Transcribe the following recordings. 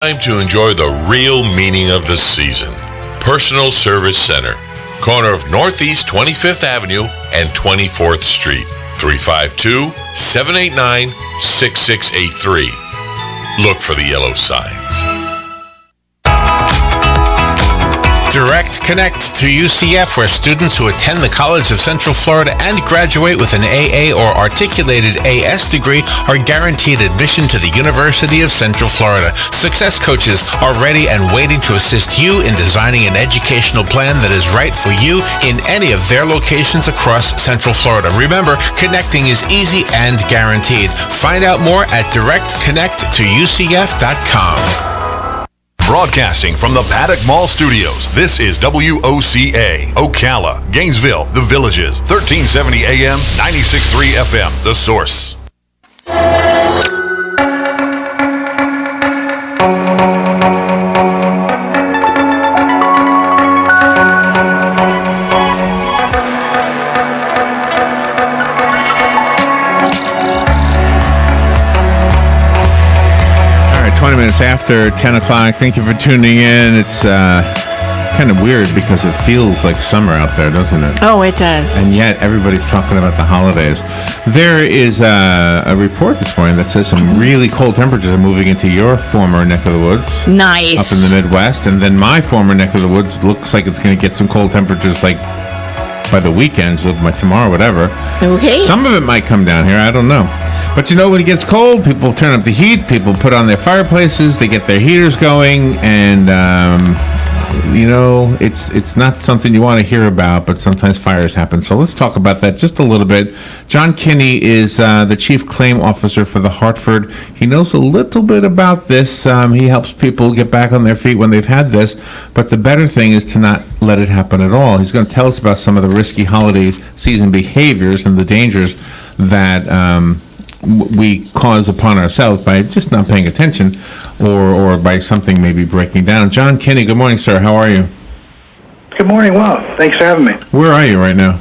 Time to enjoy the real meaning of the season. Personal Service Center, corner of Northeast 25th Avenue and 24th Street, 352-789-6683. Look for the yellow signs. Direct Connect to UCF, where students who attend the College of Central Florida and graduate with an AA or articulated AS degree are guaranteed admission to the University of Central Florida. Success coaches are ready and waiting to assist you in designing an educational plan that is right for you in any of their locations across Central Florida. Remember, connecting is easy and guaranteed. Find out more at directconnecttoUCF.com. Broadcasting from the Paddock Mall Studios, this is WOCA, Ocala, Gainesville, The Villages, 1370 AM, 96.3 FM, The Source. All right, 20 minutes after 10 o'clock. Thank you for tuning in. It's kind of weird because it feels like summer out there, doesn't it? Oh, it does. And yet everybody's talking about the holidays. There is a report this morning that says some really cold temperatures are moving into your former neck of the woods. Nice. Up in the Midwest. And then my former neck of the woods looks like it's going to get some cold temperatures like by the weekend, so by tomorrow, whatever. Okay. Some of it might come down here. I don't know. But you know, when it gets cold, people turn up the heat. People put on their fireplaces. They get their heaters going. And, you know, it's not something you want to hear about, but sometimes fires happen. So let's talk about that just a little bit. John Kinney is the Chief Claim Officer for the Hartford. He knows a little bit about this. He helps people get back on their feet when they've had this. But the better thing is to not let it happen at all. He's going to tell us about some of the risky holiday season behaviors and the dangers that we cause upon ourselves by just not paying attention or by something maybe breaking down. John Kinney, good morning, sir. How are you? Good morning. Well, thanks for having me. Where are you right now?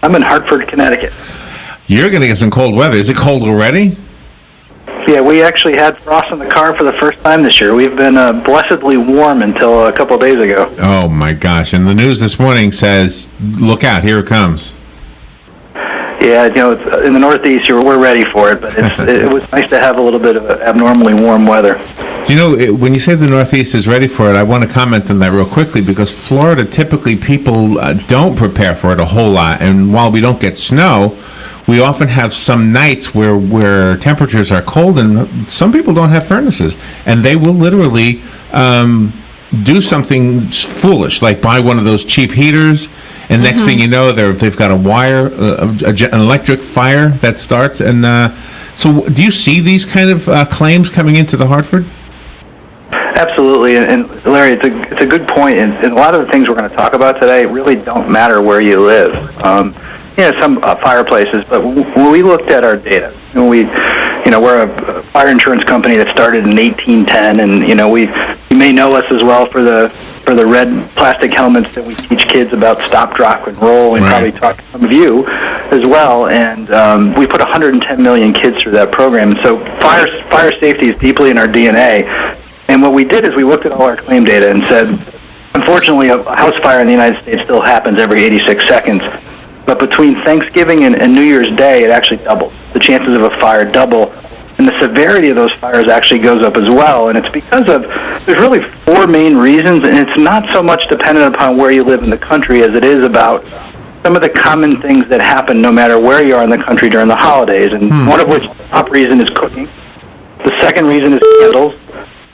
I'm in Hartford, Connecticut. You're going to get some cold weather. Is it cold already? Yeah, we actually had frost in the car for the first time this year. We've been blessedly warm until a couple of days ago. Oh, my gosh. And the news this morning says, look out, here it comes. Yeah, you know, it's, in the Northeast, we're ready for it, but it was nice to have a little bit of abnormally warm weather. You know, when you say the Northeast is ready for it, I want to comment on that real quickly because Florida, typically people don't prepare for it a whole lot. And while we don't get snow, we often have some nights where temperatures are cold and some people don't have furnaces. And they will literally do something foolish, like buy one of those cheap heaters. And next thing you know, they've got a wire, an electric fire that starts. And so do you see these kind of claims coming into the Hartford? Absolutely. And Larry, it's a good point. And a lot of the things we're going to talk about today really don't matter where you live. Some fireplaces, but when we looked at our data, we're a fire insurance company that started in 1810, and you may know us as well for the red plastic helmets that we teach kids about stop, drop, and roll, and probably talk to some of you as well. And we put 110 million kids through that program. So fire safety is deeply in our DNA. And what we did is we looked at all our claim data and said, unfortunately, a house fire in the United States still happens every 86 seconds. But between Thanksgiving and New Year's Day, it actually doubles. The chances of a fire double. And the severity of those fires actually goes up as well. And it's because there's really four main reasons, and it's not so much dependent upon where you live in the country as it is about some of the common things that happen no matter where you are in the country during the holidays. And one of which, the top reason is cooking. The second reason is candles.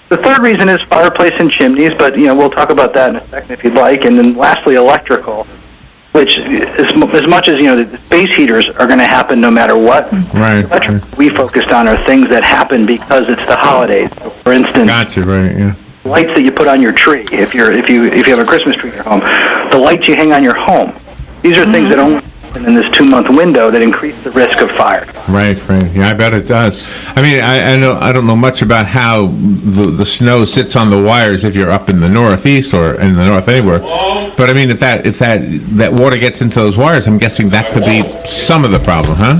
The third reason is fireplace and chimneys, but we'll talk about that in a second if you'd like. And then lastly, electrical, which as much as the space heaters are going to happen no matter what. Right. We focused on are things that happen because it's the holidays. So for instance, lights that you put on your tree. If you have a Christmas tree in your home, the lights you hang on your home. These are things that only happen in this 2-month window that increase the risk of fire. Right. Yeah, I bet it does. I mean, I don't know much about how the snow sits on the wires if you're up in the Northeast or in the North anywhere. But I mean, if that water gets into those wires, I'm guessing that could be some of the problem, huh?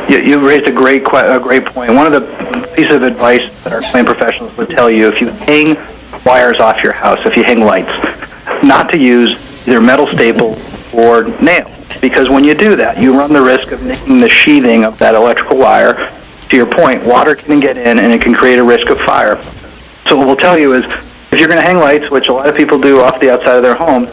You raised a great point. One of the piece of advice that our claim professionals would tell you: if you hang wires off your house, if you hang lights, not to use either metal staples or nails, because when you do that, you run the risk of nicking the sheathing of that electrical wire. To your point, water can get in and it can create a risk of fire. So what we'll tell you is, if you're going to hang lights, which a lot of people do off the outside of their home,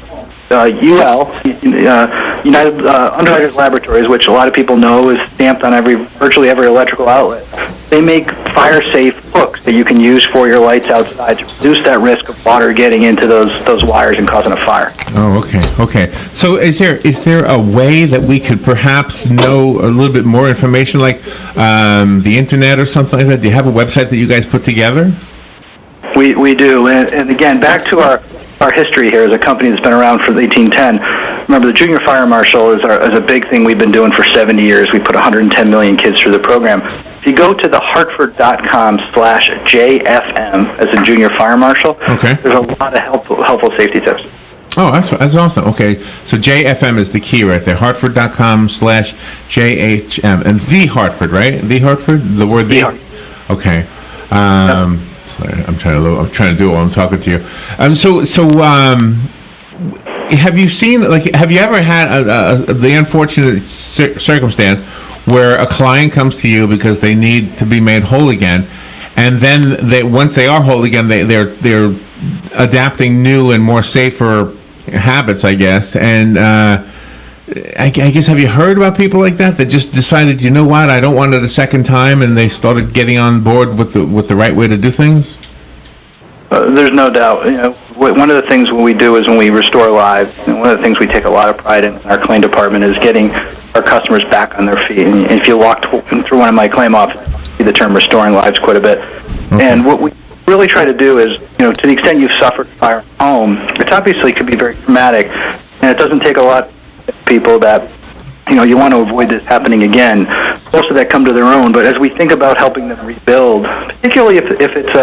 United Underwriters Laboratories, which a lot of people know is stamped on virtually every electrical outlet, they make fire-safe hooks that you can use for your lights outside to reduce that risk of water getting into those wires and causing a fire. Oh, okay. So is there a way that we could perhaps know a little bit more information, like the internet or something like that? Do you have a website that you guys put together? We do, and again, back to our history here as a company that's been around for 1810. Remember, the Junior Fire Marshal is a big thing we've been doing for 70 years. We put 110 million kids through the program. If you go to the hartford.com/JFM, as in Junior Fire Marshal, okay, there's a lot of helpful safety tips. Oh, that's awesome. Okay, so JFM is the key right there. Hartford.com/JHM, and the Hartford, right? The Hartford, the word the. Okay. Sorry, I'm trying to do it while I'm talking to you. Have you seen, have you ever had the unfortunate circumstance where a client comes to you because they need to be made whole again, and then once they are whole again, they're adapting new and more safer habits, I guess, and I guess, have you heard about people like that just decided, you know what, I don't want it a second time, and they started getting on board with the right way to do things? There's no doubt. One of the things we do is when we restore lives, one of the things we take a lot of pride in our claim department is getting our customers back on their feet. And if you walk through one of my claim offices, you see the term restoring lives quite a bit. Okay. And what we really try to do is, to the extent you've suffered fire at home, it obviously could be very traumatic, and it doesn't take a lot people that you want to avoid this happening again. Most of that come to their own, but as we think about helping them rebuild, particularly if it's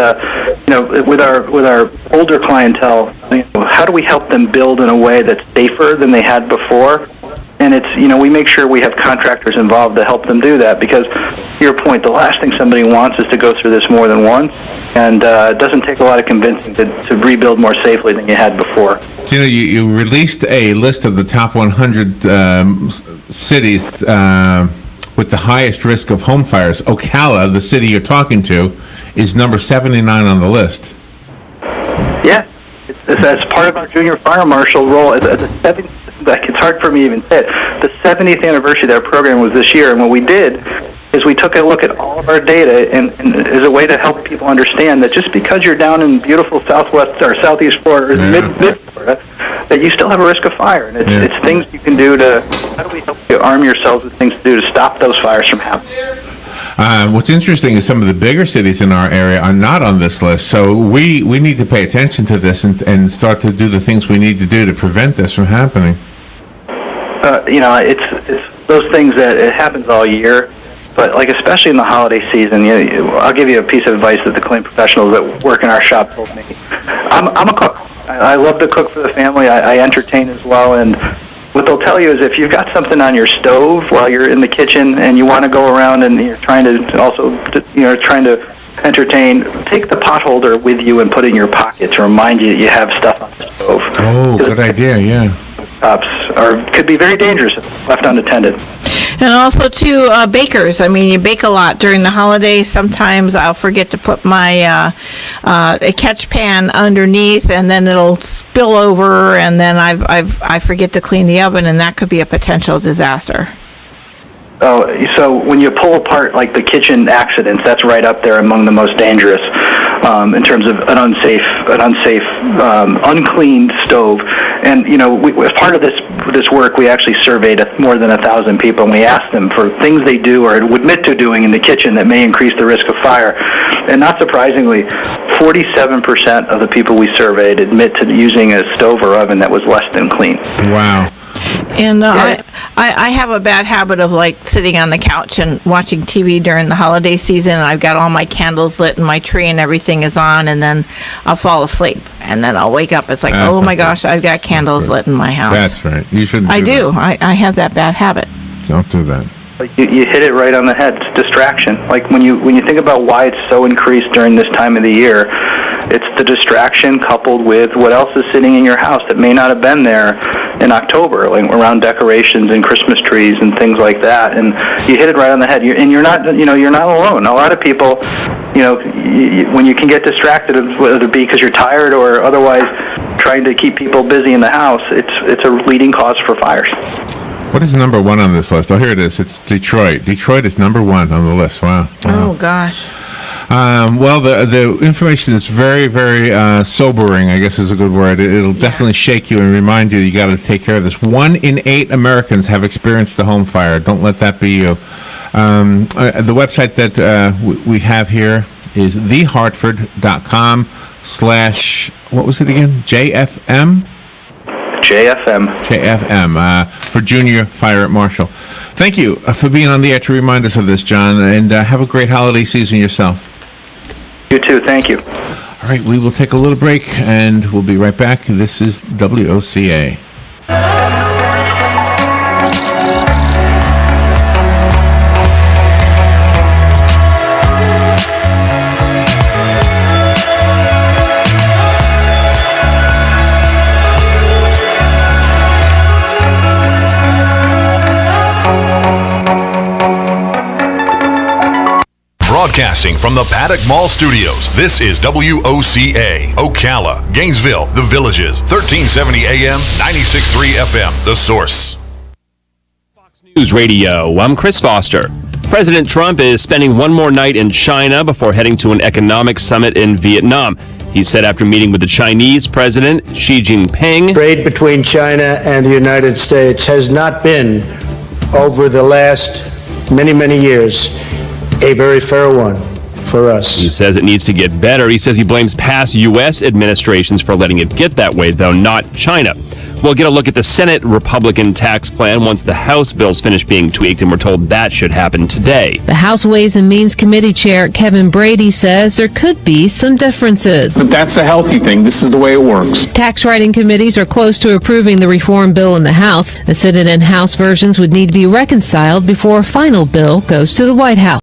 with our older clientele, how do we help them build in a way that's safer than they had before? And it's we make sure we have contractors involved to help them do that, because to your point, the last thing somebody wants is to go through this more than once, and it doesn't take a lot of convincing to rebuild more safely than you had before. So, you released a list of the top 100 cities with the highest risk of home fires. Ocala, the city you're talking to, is number 79 on the list. Yeah, it's part of our Junior Fire Marshal role. It's hard for me to even say it. The 70th anniversary of that program was this year, and what we did is we took a look at all of our data and as a way to help people understand that just because you're down in beautiful southwest or southeast Florida or mid Florida, that you still have a risk of fire. And it's things you can do how do we help you arm yourselves with things to do to stop those fires from happening? What's interesting is some of the bigger cities in our area are not on this list, so we need to pay attention to this and start to do the things we need to do to prevent this from happening. It's those things that it happens all year, but especially in the holiday season. I'll give you a piece of advice that the claim professionals that work in our shop told me. I'm a cook. I love to cook for the family. I entertain as well, and what they'll tell you is if you've got something on your stove while you're in the kitchen and you want to go around and you're trying to entertain, take the pot holder with you and put it in your pocket to remind you that you have stuff on the stove. Oh, good idea, yeah. Could be very dangerous if left unattended. And also, too, bakers. I mean, you bake a lot during the holidays. Sometimes I'll forget to put my a catch pan underneath, and then it'll spill over, and then I forget to clean the oven, and that could be a potential disaster. Oh, so when you pull apart the kitchen accidents, that's right up there among the most dangerous in terms of an unsafe, uncleaned stove. And as part of this work, we actually surveyed more than 1,000 people, and we asked them for things they do or would admit to doing in the kitchen that may increase the risk of fire. And not surprisingly, 47% of the people we surveyed admit to using a stove or oven that was less than clean. Wow. And I have a bad habit of sitting on the couch and watching TV during the holiday season, and I've got all my candles lit and my tree and everything is on, and then I'll fall asleep, and then I'll wake up. It's oh my gosh, I've got candles lit in my house. That's right. You shouldn't. I have that bad habit. Don't do that. Like you hit it right on the head. It's distraction. Like when you think about why it's so increased during this time of the year, it's the distraction coupled with what else is sitting in your house that may not have been there in October, like around decorations and Christmas trees and things like that. And you hit it right on the head. You're not alone. A lot of people, when you can get distracted, whether it be because you're tired or otherwise trying to keep people busy in the house, it's a leading cause for fires. What is number one on this list? Oh, here it is. It's Detroit. Detroit is number one on the list. Wow. Oh, gosh. Well, the information is very, very sobering, I guess is a good word. It'll definitely shake you and remind you got to take care of this. 1 in 8 Americans have experienced a home fire. Don't let that be you. The website that we have here is thehartford.com/ what was it again? JFM? JFM for Junior Fire Marshal. Thank you for being on the air to remind us of this, John, and have a great holiday season yourself. You too. Thank you. All right, we will take a little break, and we'll be right back. This is WOCA. Broadcasting from the Paddock Mall Studios, this is WOCA, Ocala, Gainesville, The Villages, 1370 AM, 96.3 FM, The Source. Fox News Radio, I'm Chris Foster. President Trump is spending one more night in China before heading to an economic summit in Vietnam. He said after meeting with the Chinese President Xi Jinping, trade between China and the United States has not been, over the last many years, a very fair one for us. He says it needs to get better. He says he blames past U.S. administrations for letting it get that way, though not China. We'll get a look at the Senate Republican tax plan once the House bills finish being tweaked, and we're told that should happen today. The House Ways and Means Committee Chair Kevin Brady says there could be some differences. But that's a healthy thing. This is the way it works. Tax writing committees are close to approving the reform bill in the House. The Senate and House versions would need to be reconciled before a final bill goes to the White House.